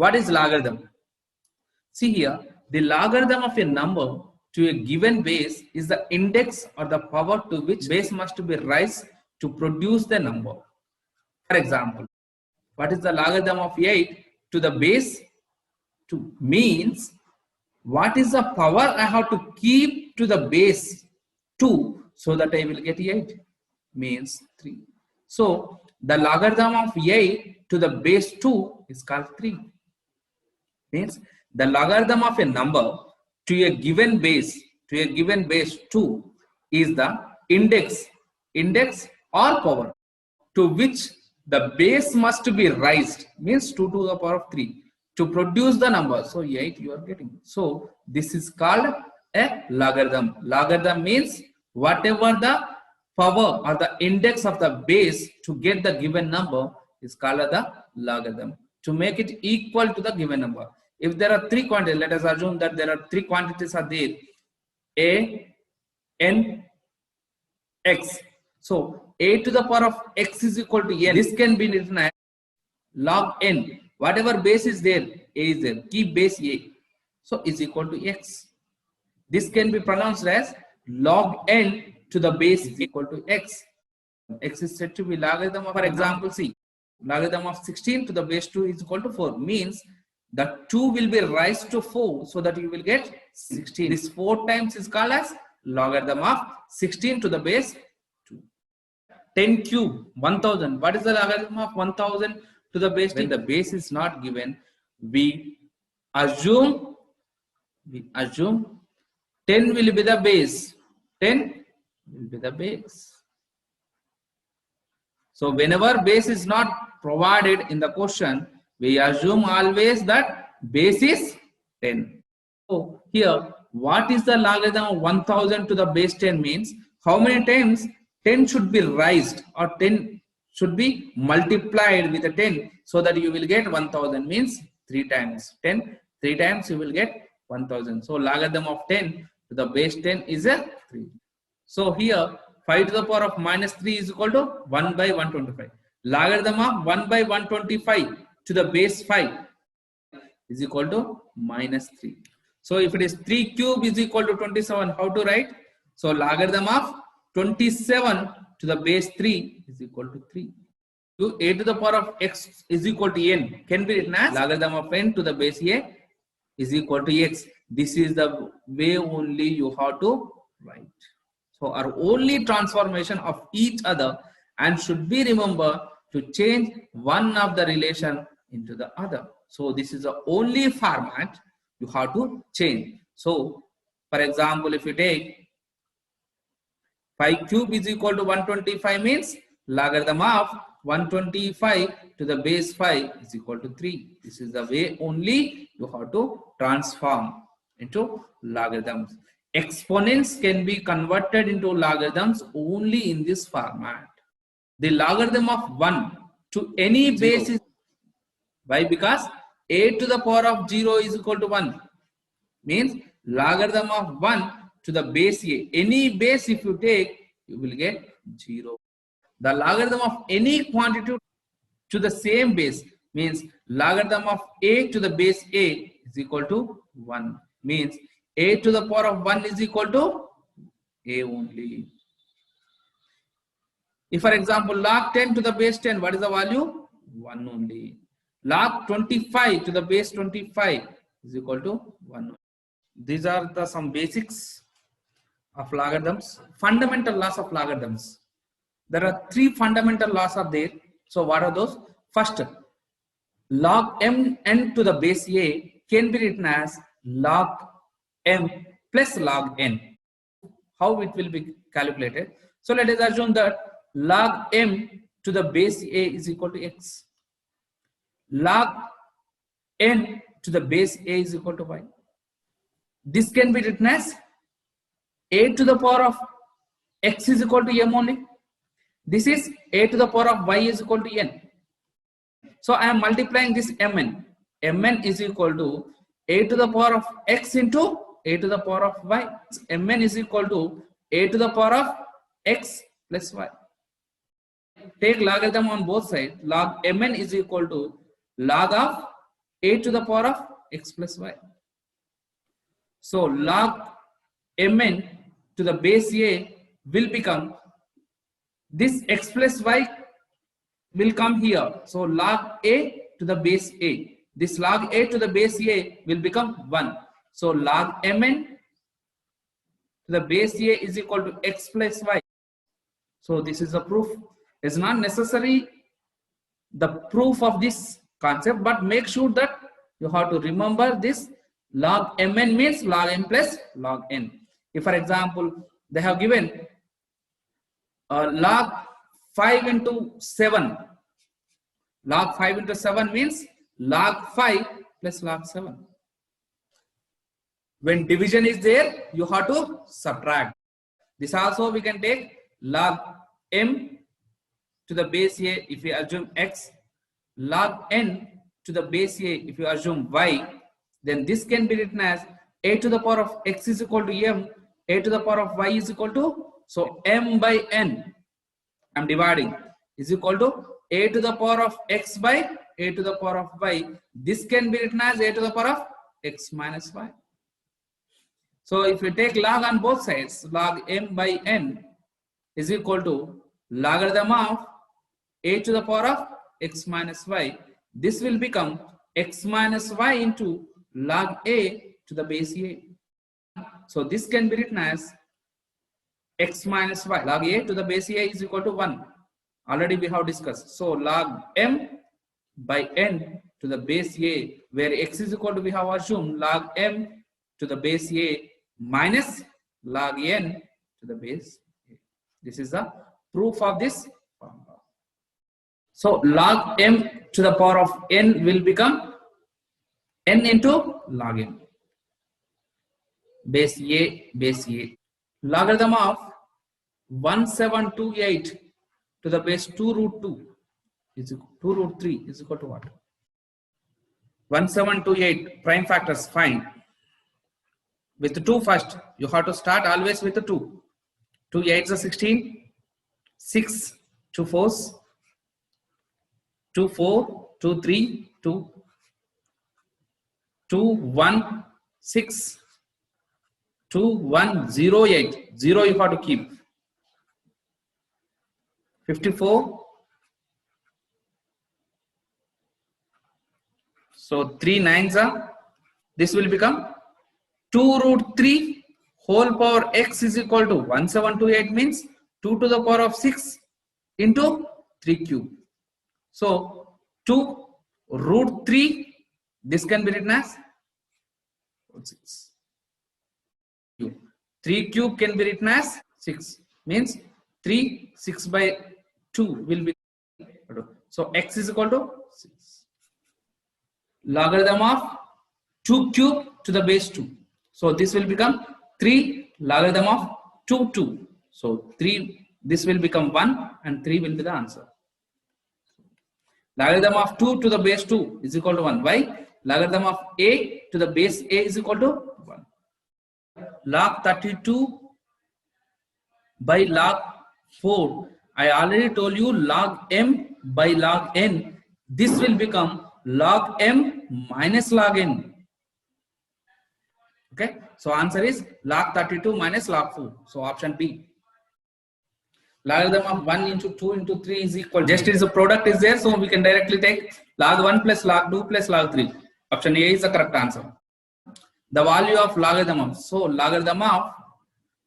What is logarithm? See here, the logarithm of a number to a given base is the index or the power to which base must be raised to produce the number. For example, what is the logarithm of 8 to the base 2 means what is the power I have to keep to the base 2 so that I will get 8 means 3. So the logarithm of 8 to the base 2 is called 3. Means the logarithm of a number to a given base 2 is the index or power to which the base must be raised means 2 to the power of 3 to produce the number. So 8 you are getting. So this is called a logarithm. Logarithm means whatever the power or the index of the base to get the given number is called the logarithm, to make it equal to the given number. If there are three quantities, let us assume that there are three quantities are there, a, n, x. So a to the power of x is equal to n. This can be written as log n. Whatever base is there, a is there. Keep base a. So is equal to x. This can be pronounced as log n to the base is equal to x. X is said to be logarithm of, for example, see, logarithm of 16 to the base 2 is equal to 4 means the 2 will be raised to 4 so that you will get 16. This 4 times is called as logarithm of 16 to the base 2. 10 cube 1000. What is the logarithm of 1000 to the base 2? When the base is not given, we assume 10 will be the base. 10 will be the base. So whenever base is not provided in the question, we assume always that base is 10. So here, what is the logarithm of 1000 to the base 10 means how many times 10 should be raised or 10 should be multiplied with a 10 so that you will get 1000 means 3 times 10. 3 times you will get 1000. So logarithm of 10 to the base 10 is a 3. So here 5 to the power of minus 3 is equal to 1 by 125. Logarithm of 1 by 125 to the base 5 is equal to minus 3. So if it is 3 cube is equal to 27, how to write? So logarithm of 27 to the base 3 is equal to 3. So a to the power of x is equal to n can be written as logarithm of n to the base a is equal to x. This is the way only you have to write. So our only transformation of each other and should be remember to change one of the relation into the other. So this is the only format you have to change. So for example, if you take 5 cube is equal to 125 means logarithm of 125 to the base 5 is equal to 3. This is the way only you have to transform into logarithms. Exponents can be converted into logarithms only in this format. The logarithm of 1 to any base is, why? Because a to the power of 0 is equal to 1 means logarithm of 1 to the base a. Any base if you take, you will get 0. The logarithm of any quantity to the same base means logarithm of a to the base a is equal to 1 means a to the power of 1 is equal to a only. If for example log 10 to the base 10, what is the value? 1 only. Log 25 to the base 25 is equal to 1. These are the some basics of logarithms. Fundamental laws of logarithms. There are 3 fundamental laws are there. So what are those? First, log mn to the base a can be written as log m plus log n. How it will be calculated? So let us assume that log m to the base a is equal to x. Log n to the base a is equal to y. This can be written as a to the power of x is equal to m only. This is a to the power of y is equal to n. So I am multiplying this mn. Mn is equal to a to the power of x into a to the power of y. Mn is equal to a to the power of x plus y. Take logarithm on both sides. Log mn is equal to log of a to the power of x plus y. So log mn to the base a will become, this x plus y will come here. So log a to the base a. This log a to the base a will become 1. So log mn to the base a is equal to x plus y. So this is the proof. It's not necessary the proof of this concept, but make sure that you have to remember this. Log mn means log m plus log n. If for example they have given log 5 into 7. Log 5 into 7 means log 5 plus log 7. When division is there, you have to subtract. This also we can take log m to the base a if we assume x, log n to the base a if you assume y, then this can be written as a to the power of x is equal to m, a to the power of y is equal to, so m by n, I'm dividing, is equal to a to the power of x by a to the power of y. This can be written as a to the power of x minus y. So if you take log on both sides, log m by n is equal to logarithm of a to the power of x minus y. This will become x minus y into log a to the base a. So this can be written as x minus y. Log a to the base a is equal to 1. Already we have discussed. So log m by n to the base a, where x is equal to, we have assumed log m to the base a minus log n to the base a. This is the proof of this formula. So log m to the power of n will become n into log m. Base a, base a. Logarithm of 1728 to the base 2 root 2 is equal, 2 root 3 is equal to what? 1728 prime factors, find. With the 2 first, you have to start always with the 2. 2 8s are 16, 6 2 4s, 2 4, 2 3, 2, 2 1 6, 2 1 0 8, 0 you have to keep. 54, so 3 9s are, this will become 2 root 3 whole power x is equal to 1728 means 2 to the power of 6 into 3 cube. So 2 root 3, this can be written as 6. 3 cube can be written as 6, means 3 6 by 2 will be, so x is equal to 6. Logarithm of 2 cube to the base 2. So this will become 3 logarithm of 2 2. So 3, this will become 1 and 3 will be the answer. Logarithm of 2 to the base 2 is equal to 1. Why? Logarithm of a to the base a is equal to 1. Log 32 by log 4. I already told you log m by log n. This will become log m minus log n. Okay. So answer is log 32 minus log 4. So option B. Logarithm of 1 into 2 into 3 is equal. Just as the product is there, so we can directly take log 1 plus log 2 plus log 3. Option A is the correct answer. The value of logarithm of, so logarithm of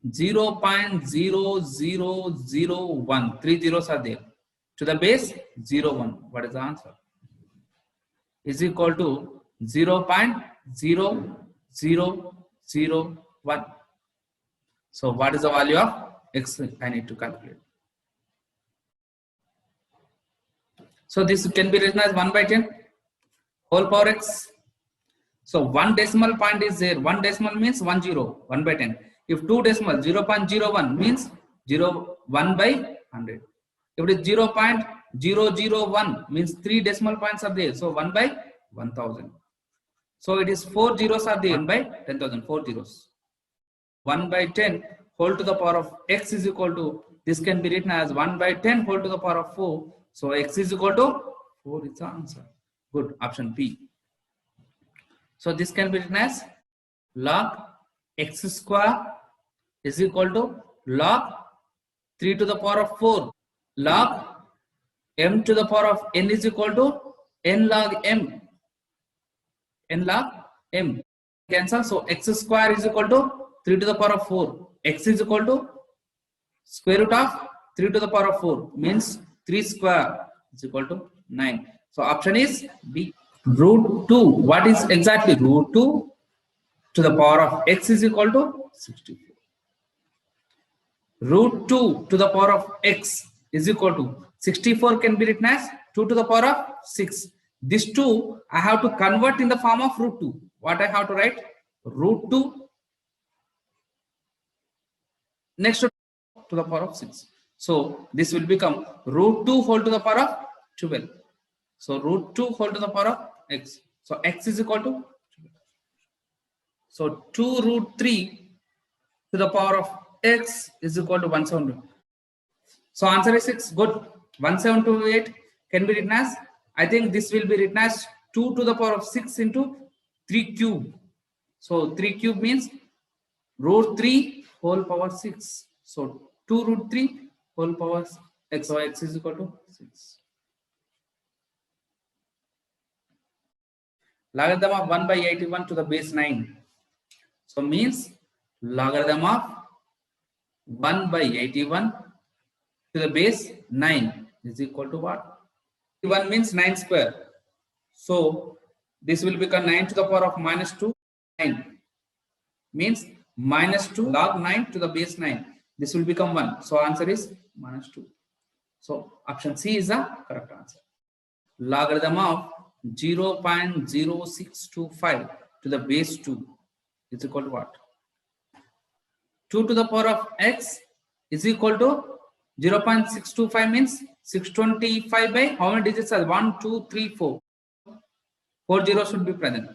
0.0001, 3 zeros are there, to the base 01. What is the answer? Is equal to 0.0001. So what is the value of x? I need to calculate. So this can be written as 1 by 10 whole power x. So 1 decimal point is there. 1 decimal means 1 0, 1 by 10. If 2 decimal, 0.01 means 1 by 100. If it is 0.001 means 3 decimal points are there. So 1 by 1000. So it is 4 zeros are there. 1 by 10,000, 4 zeros. 1 by 10 whole to the power of x is equal to, this can be written as 1 by 10 whole to the power of 4. So x is equal to 4 is the answer. Good. Option B. So this can be written as log x square is equal to log 3 to the power of 4. Log m to the power of n is equal to n log m. N log m. Cancel. So x square is equal to 3 to the power of 4. X is equal to square root of 3 to the power of 4 means 3 square is equal to 9. So option is B. Root 2. What is exactly root 2 to the power of x is equal to 64. Root 2 to the power of x is equal to 64 can be written as 2 to the power of 6. This 2 I have to convert in the form of root 2. What I have to write? Root 2 next to the power of 6. So this will become root 2 whole to the power of 12. So root 2 whole to the power of x. So x is equal to 12. So 2 root 3 to the power of x is equal to 172. So answer is 6. Good. 1728 can be written as, I think this will be written as 2 to the power of 6 into 3 cube. So 3 cube means root 3 whole power 6. So 2 root 3 whole power x. So x is equal to 6. Logarithm of 1 by 81 to the base 9. So means logarithm of 1 by 81 to the base 9 is equal to what? 1 means 9 square. So this will become 9 to the power of minus 2. 9 means minus 2 log 9 to the base 9. This will become 1. So answer is minus 2. So option C is the correct answer. Logarithm of 0.0625 to the base 2 is equal to what? 2 to the power of x is equal to 0.625 means 625 by how many digits are 1, 2, 3, 4. 4 zeros should be present.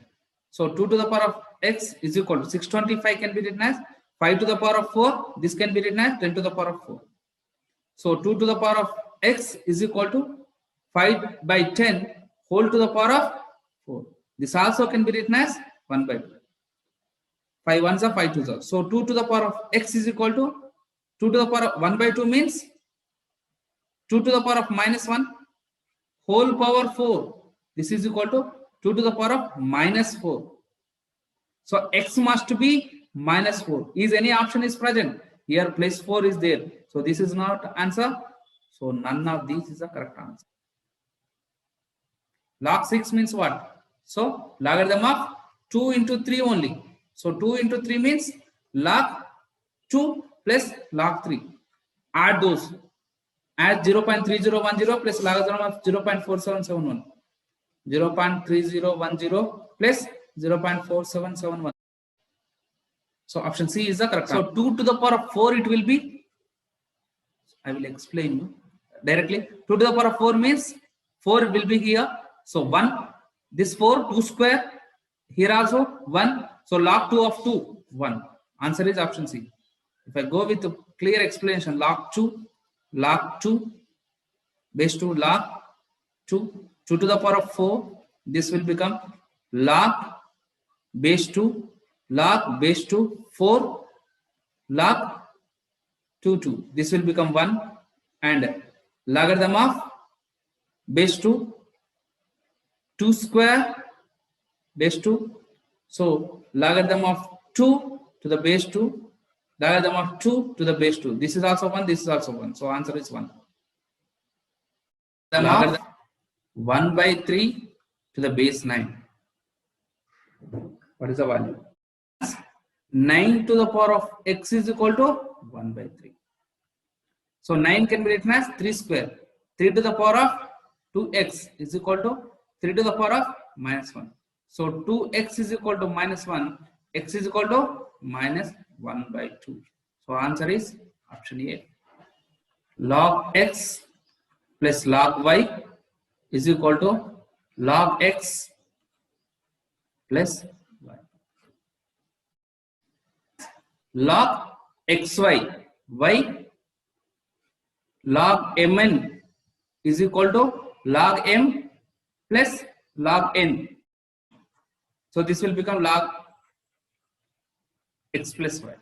So 2 to the power of x is equal to 625 can be written as 5 to the power of 4. This can be written as 10 to the power of 4. So 2 to the power of x is equal to 5 by 10 whole to the power of 4. This also can be written as 1 by 2. 5 ones are 5 twos are. So 2 to the power of x is equal to 2 to the power of 1 by 2 means 2 to the power of minus 1 whole power 4. This is equal to 2 to the power of minus 4. So x must be minus 4. Is any option is present? Here place 4 is there. So this is not answer. So none of these is the correct answer. Log 6 means what? So logarithm of 2 into 3 only. So 2 into 3 means log 2 plus log 3. Add those. Add 0.3010 plus logarithm of 0.4771. 0.3010 plus 0.4771. So option C is the correct answer. So 2 to the power of 4 it will be. I will explain you directly. 2 to the power of 4 means 4 will be here. So 1. This 4, 2 square. Here also 1. So log 2 of 2, 1. Answer is option C. If I go with a clear explanation, log 2, base 2, log 2, 2 to the power of 4. This will become log base 2, log base 2, 4, log 2. This will become 1. And logarithm of base 2, 2 square, base 2. So logarithm of 2 to the base 2, logarithm of 2 to the base 2. This is also 1, this is also 1. So answer is 1. The logarithm 1 by 3 to the base 9. What is the value? 9 to the power of x is equal to 1 by 3. So 9 can be written as 3 square. 3 to the power of 2x is equal to 3 to the power of minus 1. So 2x is equal to minus 1. X is equal to minus 1 by 2. So answer is option A. Log x plus log y is equal to log x plus y. Log xy, y, log mn is equal to log m plus log n. So So this will become log x plus y.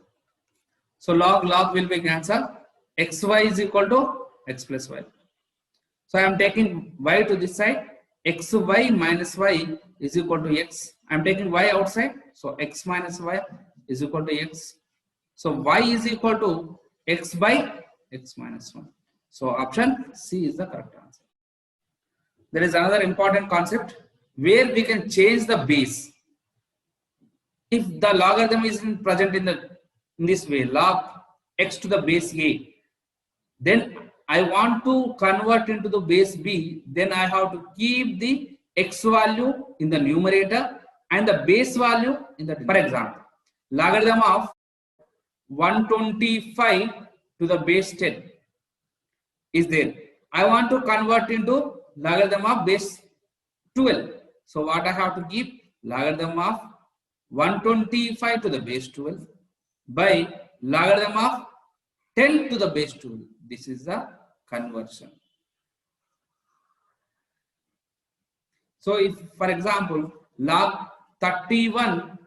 So log will be cancelled. Xy is equal to x plus y. So I am taking y to this side. Xy minus y is equal to x. I am taking y outside. So x minus y is equal to x. So y is equal to x by x minus 1. So option C is the correct answer. There is another important concept where we can change the base. If the logarithm is present in this way, log x to the base a, then I want to convert into the base b, then I have to keep the x value in the numerator and the base value in the denominator. For example, logarithm of 125 to the base 10 is there. I want to convert into logarithm of base 12. So what I have to keep? Logarithm of 125 to the base 12 by logarithm of 10 to the base 12. This is the conversion. So if, for example, log 31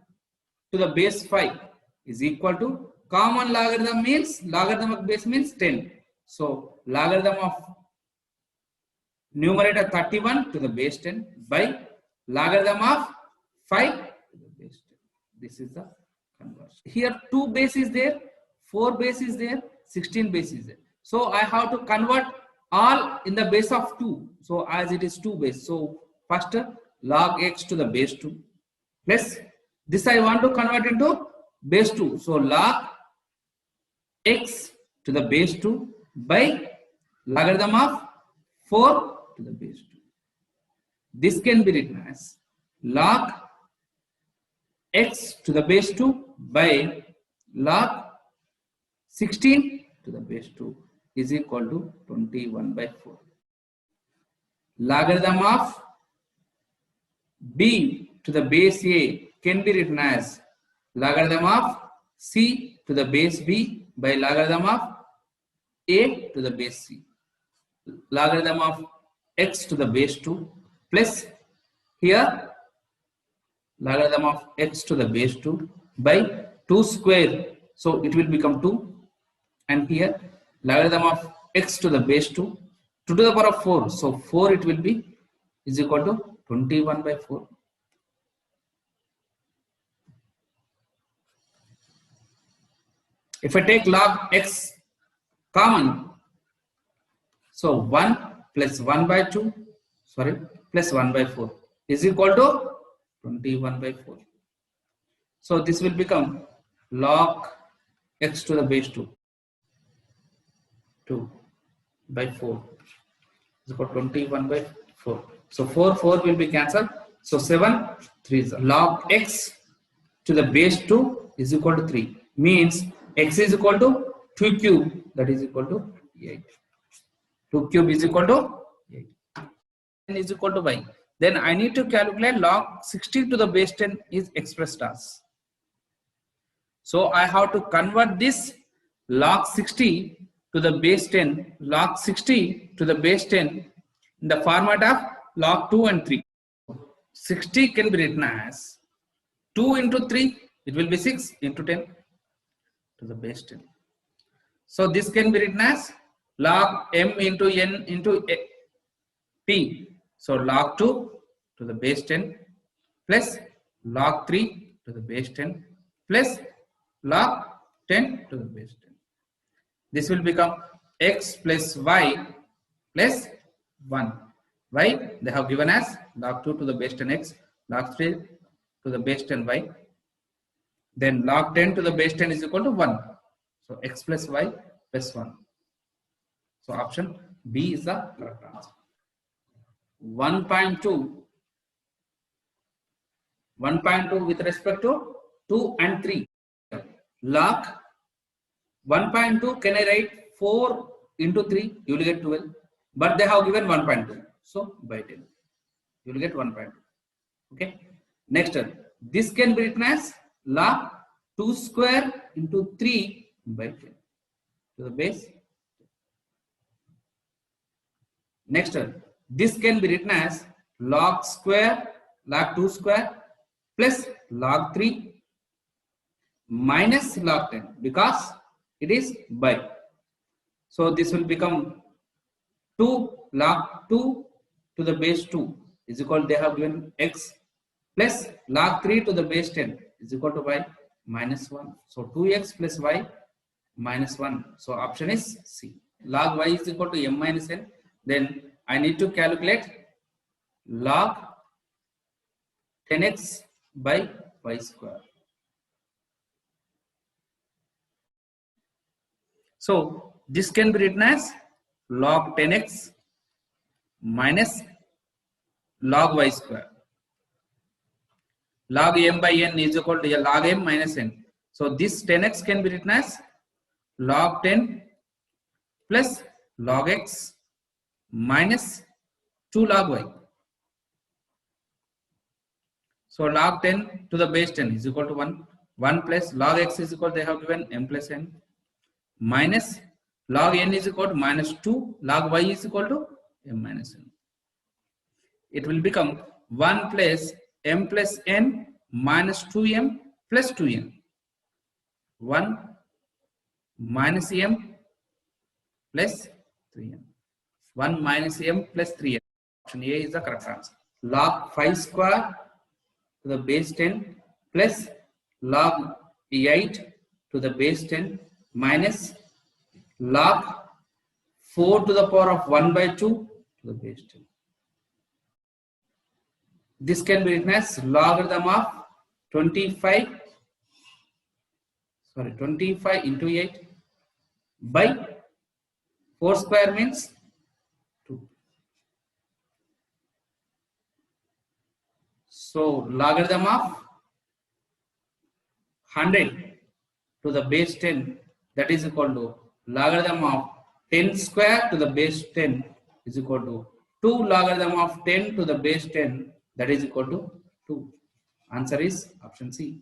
to the base 5 is equal to, common logarithm means, logarithm of base means 10. So logarithm of numerator 31 to the base 10 by logarithm of 5 to the base 10. This is the conversion. Here 2 base is there, 4 base is there, 16 base is there. So I have to convert all in the base of 2. So as it is 2 base. So first log x to the base 2 plus this I want to convert into base 2. So log x to the base 2 by logarithm of 4 to the base 2. This can be written as log x to the base 2 by log 16 to the base 2 is equal to 21 by 4. Logarithm of b to the base a can be written as logarithm of c to the base b by logarithm of a to the base c. Logarithm of x to the base 2 plus here logarithm of x to the base 2 by 2 square. So it will become 2. And here logarithm of x to the base 2 to the power of 4. So 4 it will be is equal to 21 by 4. If I take log x common, so 1 plus 1 by 2, plus 1 by 4 is equal to 21 by 4. So this will become log x to the base 2 by 4 is equal to 21 by 4. So 4 will be cancelled. So 7 3 is log x to the base 2 is equal to 3. Means x is equal to 2 cube, that is equal to 8. 2 cube is equal to 8. N is equal to y. Then I need to calculate log 60 to the base 10 is expressed as. So I have to convert this log 60 to the base 10, log 60 to the base 10 in the format of log 2 and 3. 60 can be written as 2 into 3, it will be 6 into 10 to the base 10. So this can be written as log m into n into p. So log 2 to the base 10 plus log 3 to the base 10 plus log 10 to the base 10. This will become x plus y plus 1. Y they have given as log 2 to the base 10 x, log 3 to the base 10 y. Then log 10 to the base 10 is equal to 1. So x plus y plus 1. So option B is the correct answer. 1.2 with respect to 2 and 3. Log 1.2 can I write 4 into 3, you will get 12. But they have given 1.2. So by 10, you will get 1.2. Okay. Next, this can be written as log 2 square into 3 by 10 to the base. Next, this can be written as log square, log 2 square plus log 3 minus log 10 because it is by. So this will become 2 log 2 to the base 2 is equal to, they have given x plus log 3 to the base 10 is equal to y minus 1. So 2x plus y minus 1. So option is C. Log y is equal to m minus n. Then I need to calculate log 10x by y square. So this can be written as log 10x minus log y square. Log m by n is equal to log m minus n. So this 10x can be written as log 10 plus log x minus 2 log y. So log 10 to the base 10 is equal to 1. 1 plus log x is equal to, they have given m plus n, minus log n is equal to minus 2 log y is equal to m minus n. It will become 1 plus m plus n minus 2m plus 2n. 1 minus m plus 3m. 1 minus m plus 3m. Option A is the correct answer. Log 5 square to the base 10 plus log 8 to the base 10 minus log 4 to the power of 1 by 2 to the base 10. This can be written as logarithm of 25 into 8 by 4 square means 2. So logarithm of 100 to the base 10, that is equal to logarithm of 10 square to the base 10 is equal to 2 logarithm of 10 to the base 10, that is equal to 2. Answer is option C.